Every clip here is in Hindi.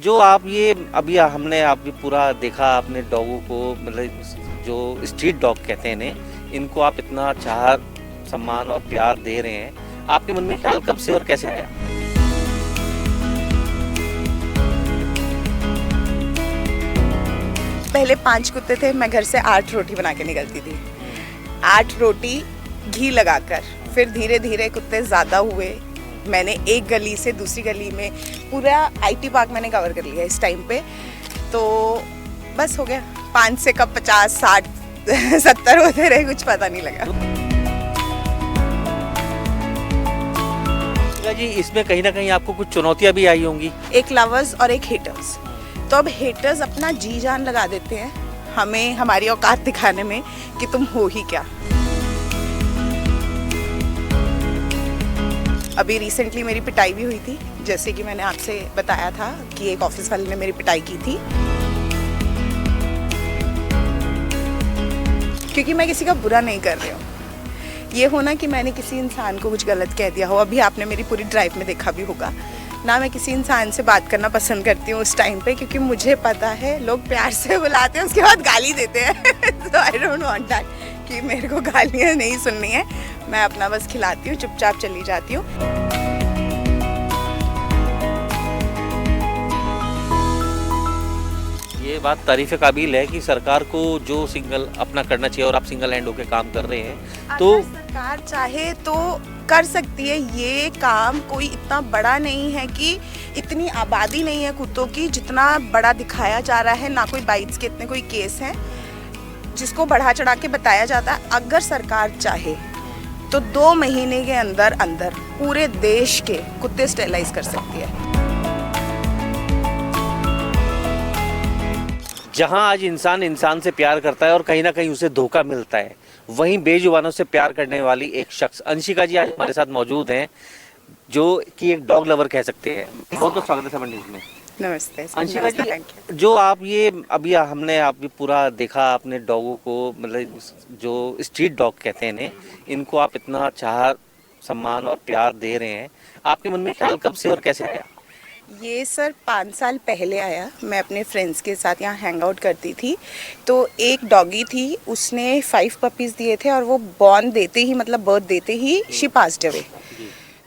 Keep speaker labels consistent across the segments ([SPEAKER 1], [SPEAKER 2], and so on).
[SPEAKER 1] जो आप ये अभी हमने अभी पूरा देखा आपने डॉगों को, मतलब जो स्ट्रीट डॉग कहते हैं इन्हें, इनको आप इतना चाह सम्मान और प्यार दे रहे हैं, आपके मन में ख्याल कब से और कैसे आया?
[SPEAKER 2] पहले 5 कुत्ते थे, मैं घर से 8 रोटी बना के निकलती थी। 8 रोटी घी लगाकर, फिर धीरे धीरे कुत्ते ज़्यादा हुए। मैंने एक गली से दूसरी गली में पूरा आईटी पार्क मैंने कवर कर लिया इस टाइम पे। तो बस हो गया, 5 से कब 50, 60, 70 होते रहे, कुछ पता नहीं लगा।
[SPEAKER 1] जी, इसमें कहीं ना कहीं आपको कुछ चुनौतियां भी आई होंगी।
[SPEAKER 2] एक लवर्स और एक हेटर्स। तो अब हेटर्स अपना जी जान लगा देते हैं हमें हमारी औकात दिखाने में कि तुम हो ही क्या। अभी रिसेंटली मेरी पिटाई भी हुई थी, जैसे कि मैंने आपसे बताया था कि एक ऑफिस वाले ने मेरी पिटाई की थी, क्योंकि मैं किसी का बुरा नहीं कर रही हूँ। ये होना कि मैंने किसी इंसान को कुछ गलत कह दिया हो, अभी आपने मेरी पूरी ड्राइव में देखा भी होगा ना। मैं किसी इंसान से बात करना पसंद करती हूँ उस टाइम पे, क्योंकि मुझे पता है लोग प्यार से बुलाते हैं, उसके बाद गाली देते हैं। तो आई डोंट वांट दैट कि मेरे को गालियाँ नहीं सुननी है। मैं अपना बस खिलाती हूँ, चुपचाप चली जाती हूँ।
[SPEAKER 1] ये बात तारीफ़ काबिल है कि सरकार को जो सिंगल अपना करना चाहिए और आप सिंगल हैंड होकर काम कर रहे हैं, तो
[SPEAKER 2] अगर सरकार चाहे तो कर सकती है। ये काम कोई इतना बड़ा नहीं है, कि इतनी आबादी नहीं है कुत्तों की जितना बड़ा दिखाया जा रहा है, ना कोई बाइट्स के इतने कोई केस हैं जिसको बढ़ा चढ़ा के बताया जाता है। अगर सरकार चाहे तो 2 महीने के अंदर अंदर पूरे देश के कुत्ते स्टेरिलाइज कर सकती है।
[SPEAKER 1] जहां आज इंसान इंसान से प्यार करता है और कहीं ना कहीं उसे धोखा मिलता है, वहीं बेजुबानों से प्यार करने वाली एक शख्स अंशिका जी आज हमारे साथ मौजूद हैं, जो कि एक डॉग लवर कह सकते हैं। बहुत बहुत स्वागत है सर मंडी में।
[SPEAKER 2] नमस्ते
[SPEAKER 1] अंशिका जी,
[SPEAKER 2] थैंक यू।
[SPEAKER 1] जो आप ये अभी हमने अभी पूरा देखा आपने डॉगों को, मतलब जो स्ट्रीट डॉग कहते हैं इन्हें, इनको आप इतना चाह सम्मान और प्यार दे रहे हैं, आपके मन में ख्याल कब से और कैसे आया?
[SPEAKER 2] ये सर 5 साल पहले आया। मैं अपने फ्रेंड्स के साथ यहाँ हैंग आउट करती थी, तो एक डॉगी थी, उसने 5 पपीज़ दिए थे और वो बॉर्न देते ही, मतलब बर्थ देते ही शी पास्ड अवे।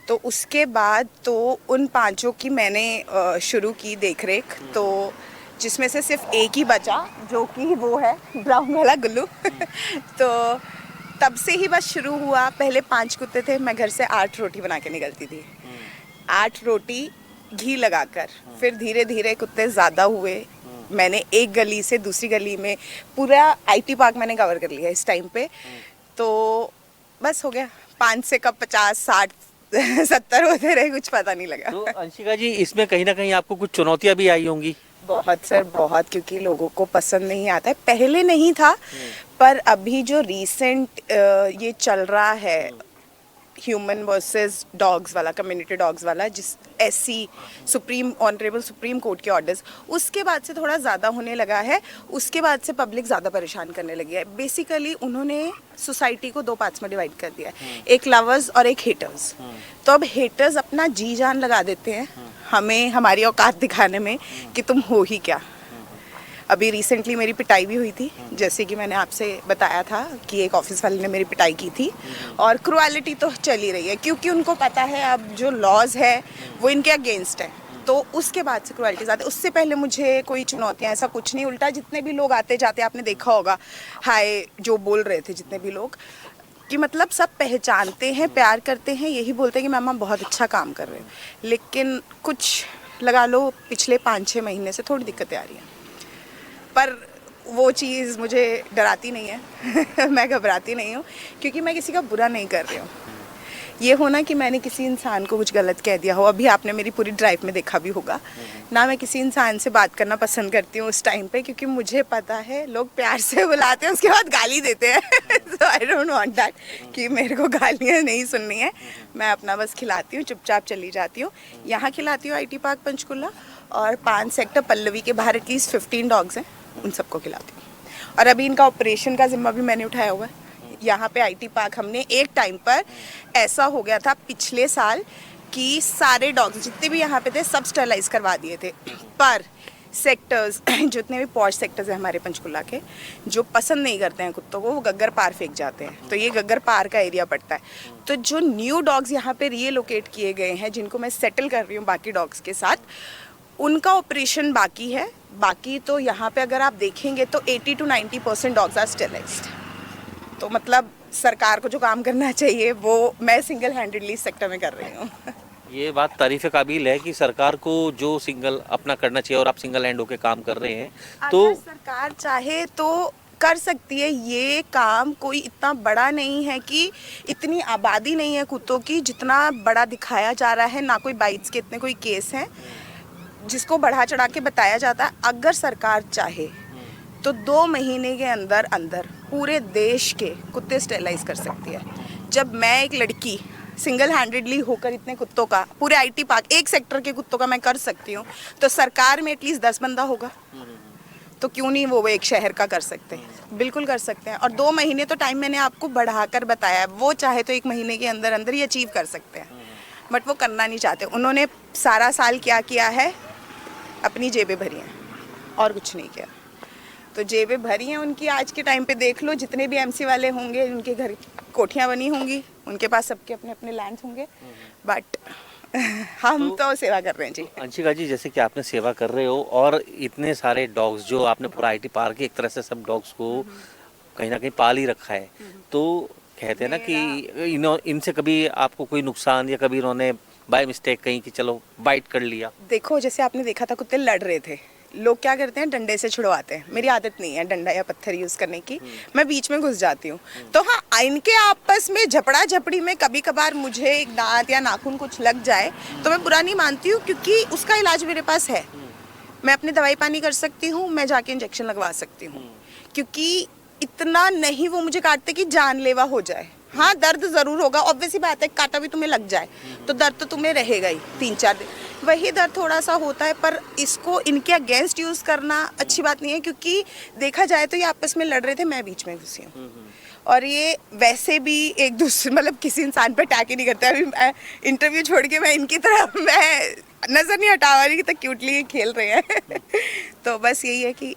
[SPEAKER 2] तो उसके बाद तो उन 5 की मैंने शुरू की देख रेख, तो जिसमें से सिर्फ एक ही बचा, जो कि वो है ब्राउन वाला गुल्लू। तो तब से ही बस शुरू हुआ। पहले 5 कुत्ते थे, मैं घर से 8 रोटी बना के निकलती थी। 8 रोटी घी लगाकर, फिर धीरे धीरे कुत्ते ज़्यादा हुए। मैंने एक गली से दूसरी गली में पूरा आईटी पार्क मैंने कवर कर लिया इस टाइम पे। तो बस हो गया, 5 से कब 50, 60, 70 होते रहे, कुछ पता नहीं लगा।
[SPEAKER 1] तो अंशिका जी, इसमें कहीं ना कहीं आपको कुछ चुनौतियां भी आई होंगी।
[SPEAKER 2] बहुत सर, बहुत, क्योंकि लोगों को पसंद नहीं आता है। पहले नहीं था, पर अभी जो रीसेंट ये चल रहा है ह्यूमन वर्सेस डॉग्स वाला, कम्युनिटी डॉग्स वाला, जिस SC supreme honourable supreme court के ऑर्डर्स, उसके बाद से थोड़ा ज़्यादा होने लगा है। उसके बाद से पब्लिक ज़्यादा परेशान करने लगी है। बेसिकली उन्होंने सोसाइटी को 2 पार्ट्स में डिवाइड कर दिया है, एक लवर्स और एक हेटर्स। तो अब हेटर्स अपना जी जान लगा देते हैं हमें हमारी औकात दिखाने में कि तुम हो ही क्या। अभी रिसेंटली मेरी पिटाई भी हुई थी, जैसे कि मैंने आपसे बताया था कि एक ऑफिस वाले ने मेरी पिटाई की थी। और क्रुएलिटी तो चल ही रही है, क्योंकि उनको पता है अब जो लॉज है वो इनके अगेंस्ट है। तो उसके बाद से क्रुएलिटी ज़्यादा। उससे पहले मुझे कोई चुनौतियाँ ऐसा कुछ नहीं, उल्टा जितने भी लोग आते जाते, आपने देखा होगा हाय जो बोल रहे थे जितने भी लोग, कि मतलब सब पहचानते हैं, प्यार करते हैं, यही बोलते हैं कि मैम आप बहुत अच्छा काम कर रहे हो। लेकिन कुछ लगा लो पिछले 5-6 महीने से थोड़ी दिक्कतें आ रही हैं, पर वो चीज़ मुझे डराती नहीं है। मैं घबराती नहीं हूँ, क्योंकि मैं किसी का बुरा नहीं कर रही हूँ। ये होना कि मैंने किसी इंसान को कुछ गलत कह दिया हो, अभी आपने मेरी पूरी ड्राइव में देखा भी होगा ना। मैं किसी इंसान से बात करना पसंद करती हूँ उस टाइम पे, क्योंकि मुझे पता है लोग प्यार से बुलाते हैं, उसके बाद गाली देते हैं। तो आई डोंट वांट दैट कि मेरे को गालियाँ नहीं सुननी है। मैं अपना बस खिलाती हूँ, चुपचाप चली जाती हूँ। यहाँ खिलाती हूँ आईटी पार्क पंचकुला, और 5 सेक्टर पल्लवी के बाहर एटलीस्ट 15 डॉग्स हैं, उन सबको खिलाती हूँ। और अभी इनका ऑपरेशन का जिम्मा भी मैंने उठाया हुआ है। यहाँ पे आईटी पार्क हमने एक टाइम पर ऐसा हो गया था पिछले साल कि सारे डॉग्स जितने भी यहाँ पे थे सब स्टरलाइज करवा दिए थे, पर सेक्टर्स जितने भी पॉश सेक्टर्स हैं हमारे पंचकुला के, जो पसंद नहीं करते हैं कुत्तों को, वो गग्गर पार फेंक जाते हैं। तो ये गग्गर पार का एरिया पड़ता है। तो जो न्यू डॉग्स यहाँ पे रीलोकेट किए गए हैं, जिनको मैं सेटल कर रही हूँ बाकी डॉग्स के साथ, उनका ऑपरेशन बाकी है। बाकी तो यहाँ पे अगर आप देखेंगे तो 80 to 90% डॉग्स आर स्टरलाइज्ड। तो मतलब सरकार को जो काम करना चाहिए वो मैं सिंगल हैंडेडली इस सेक्टर में कर रही हूँ।
[SPEAKER 1] ये बात तारीफ़ काबिल है कि सरकार को जो सिंगल अपना करना चाहिए और आप सिंगल हैंड होकर काम कर रहे हैं। तो
[SPEAKER 2] अगर सरकार चाहे तो कर सकती है। ये काम कोई इतना बड़ा नहीं है कि इतनी आबादी नहीं है कुत्तों की जितना बड़ा दिखाया जा रहा है, ना कोई बाइट्स के इतने कोई केस हैं जिसको बढ़ा चढ़ा के बताया जाता है। अगर सरकार चाहे तो 2 महीने के अंदर अंदर पूरे देश के कुत्ते स्टेरलाइज कर सकती है। जब मैं एक लड़की सिंगल हैंडेडली होकर इतने कुत्तों का, पूरे आईटी पार्क एक सेक्टर के कुत्तों का मैं कर सकती हूँ, तो सरकार में एटलीस्ट 10 बंदा होगा, तो क्यों नहीं वो एक शहर का कर सकते हैं? बिल्कुल कर सकते हैं। और 2 महीने तो टाइम मैंने आपको बढ़ाकर बताया, वो चाहे तो 1 महीने के अंदर अंदर ही अचीव कर सकते हैं, बट वो करना नहीं चाहते। उन्होंने सारा साल क्या किया है, अपनी जेबें भरी हैं और कुछ नहीं किया। तो जेबें भरी हैं उनकी। आज के टाइम पे देख लो, जितने भी एमसी वाले होंगे उनके घर कोठियाँ बनी होंगी, उनके पास सबके अपने अपने लैंड्स होंगे, बट हम तो सेवा कर रहे हैं जी।
[SPEAKER 1] अंशिका जी, जैसे कि आपने सेवा कर रहे हो और इतने सारे डॉग्स जो आपने पूरा आईटी पार्क एक तरह से सब डॉग्स को कहीं ना कहीं पाल ही रखा है, तो कहते हैं ना कि इनसे कभी आपको कोई नुकसान या कभी इन्होंने बाय मिस्टेक कहीं कि चलो बाइट कर लिया?
[SPEAKER 2] देखो, जैसे आपने देखा था कुत्ते लड़ रहे थे, लोग क्या करते हैं, डंडे से छुड़वाते हैं। मेरी आदत नहीं है डंडा या पत्थर यूज़ करने की, मैं बीच में घुस जाती हूँ। तो हाँ, इनके आपस में झपड़ा झपड़ी में कभी कभार मुझे एक दांत या नाखून कुछ लग जाए तो मैं बुरा नहीं मानती हूँ, क्योंकि उसका इलाज मेरे पास है। मैं अपनी दवाई पानी कर सकती हूँ, मैं जाके इंजेक्शन लगवा सकती हूँ, क्योंकि इतना नहीं वो मुझे काटते कि जानलेवा हो जाए। हाँ, दर्द ज़रूर होगा, ऑब्वियस ही बात है, काटा भी तुम्हें लग जाए तो दर्द तो तुम्हें रहेगा ही 3-4 दिन, वही दर्द थोड़ा सा होता है। पर इसको इनके अगेंस्ट यूज़ करना अच्छी बात नहीं है, क्योंकि देखा जाए तो ये आपस में लड़ रहे थे, मैं बीच में घुसी हूँ। और ये वैसे भी एक दूसरे मतलब किसी इंसान पे अटैक ही नहीं करते। अभी इंटरव्यू छोड़ के मैं इनकी तरफ मैं नज़र नहीं हटा रही कि तो क्यूटली खेल रहे हैं। तो बस यही है कि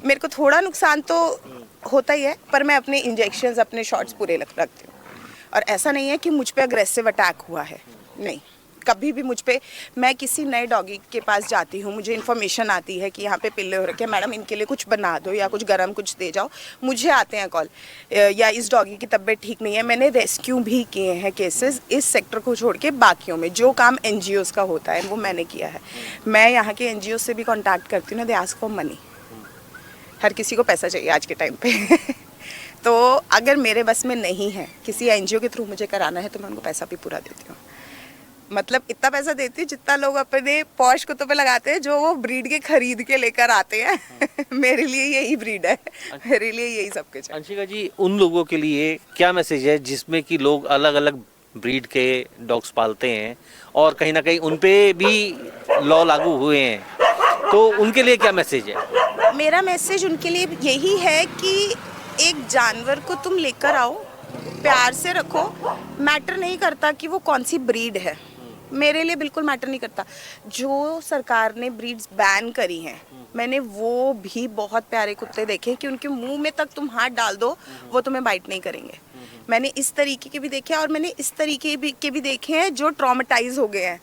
[SPEAKER 2] मेरे को थोड़ा नुकसान तो होता ही है, पर मैं अपने इंजेक्शंस, अपने शॉट्स पूरे रखती हूँ। और ऐसा नहीं है कि मुझ पे अग्रेसिव अटैक हुआ है, नहीं, कभी भी मुझ पे। मैं किसी नए डॉगी के पास जाती हूँ, मुझे इन्फॉर्मेशन आती है कि यहाँ पे पिल्ले हो रखे हैं, मैडम इनके लिए कुछ बना दो या कुछ गरम कुछ दे जाओ, मुझे आते हैं कॉल, या इस डॉगी की तबीयत ठीक नहीं है। मैंने रेस्क्यू भी किए हैं केसेस इस सेक्टर को छोड़ के। बाकियों में जो काम एनजीओज का होता है वो मैंने किया है। मैं यहाँ के एनजीओ से भी कॉन्टैक्ट करती हूँ ना, दे आस्क फॉर मनी। हर किसी को पैसा चाहिए आज के टाइम पे। तो अगर मेरे बस में नहीं है किसी एनजीओ के थ्रू मुझे कराना है, तो मैं उनको पैसा भी पूरा देती हूँ। मतलब इतना पैसा देती हूँ जितना लोग अपने पॉश कुत्तों पे लगाते हैं, जो वो ब्रीड के खरीद के लेकर आते हैं। मेरे लिए यही ब्रीड है, मेरे लिए यही सब कुछ है।
[SPEAKER 1] अंशिका जी, उन लोगों के लिए क्या मैसेज है जिसमें कि लोग अलग अलग ब्रीड के डॉग्स पालते हैं और कहीं ना कहीं उन पे भी लॉ लागू हुए हैं, तो उनके लिए क्या मैसेज है?
[SPEAKER 2] मेरा मैसेज उनके लिए यही है कि एक जानवर को तुम लेकर आओ, प्यार से रखो। मैटर नहीं करता कि वो कौन सी ब्रीड है, मेरे लिए बिल्कुल मैटर नहीं करता। जो सरकार ने ब्रीड्स बैन करी हैं, मैंने वो भी बहुत प्यारे कुत्ते देखे कि उनके मुंह में तक तुम हाथ डाल दो वो तुम्हें बाइट नहीं करेंगे। मैंने इस तरीके के भी देखे और मैंने इस तरीके के भी देखे हैं जो ट्रॉमेटाइज हो गए हैं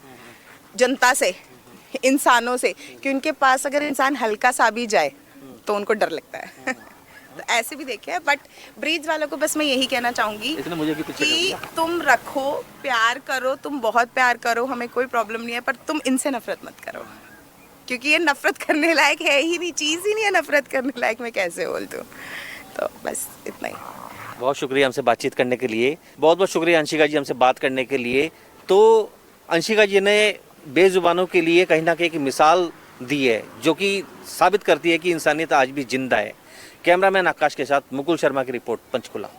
[SPEAKER 2] जनता से, इंसानों से, कि उनके पास अगर इंसान हल्का सा भी जाए तो उनको डर लगता है। तो ऐसे भी देखे हैं। बट ब्रीड्स वालों को बस मैं यही कहना चाहूँगी कि तुम रखो, प्यार करो, तुम बहुत प्यार करो, हमें कोई प्रॉब्लम नहीं है, पर तुम इनसे नफरत मत करो, क्योंकि ये नफरत करने लायक है ही नहीं, चीज़ ही नहीं है नफरत करने लायक, मैं कैसे बोल दूँ। तो बस इतना ही।
[SPEAKER 1] बहुत शुक्रिया हमसे बातचीत करने के लिए, बहुत बहुत शुक्रिया अंशिका जी हमसे बात करने के लिए। तो अंशिका जी ने बेजुबानों के लिए कहीं ना कहीं एक मिसाल दी है, जो कि साबित करती है कि इंसानियत आज भी जिंदा है। कैमरामैन आकाश के साथ मुकुल शर्मा की रिपोर्ट, पंचकुला।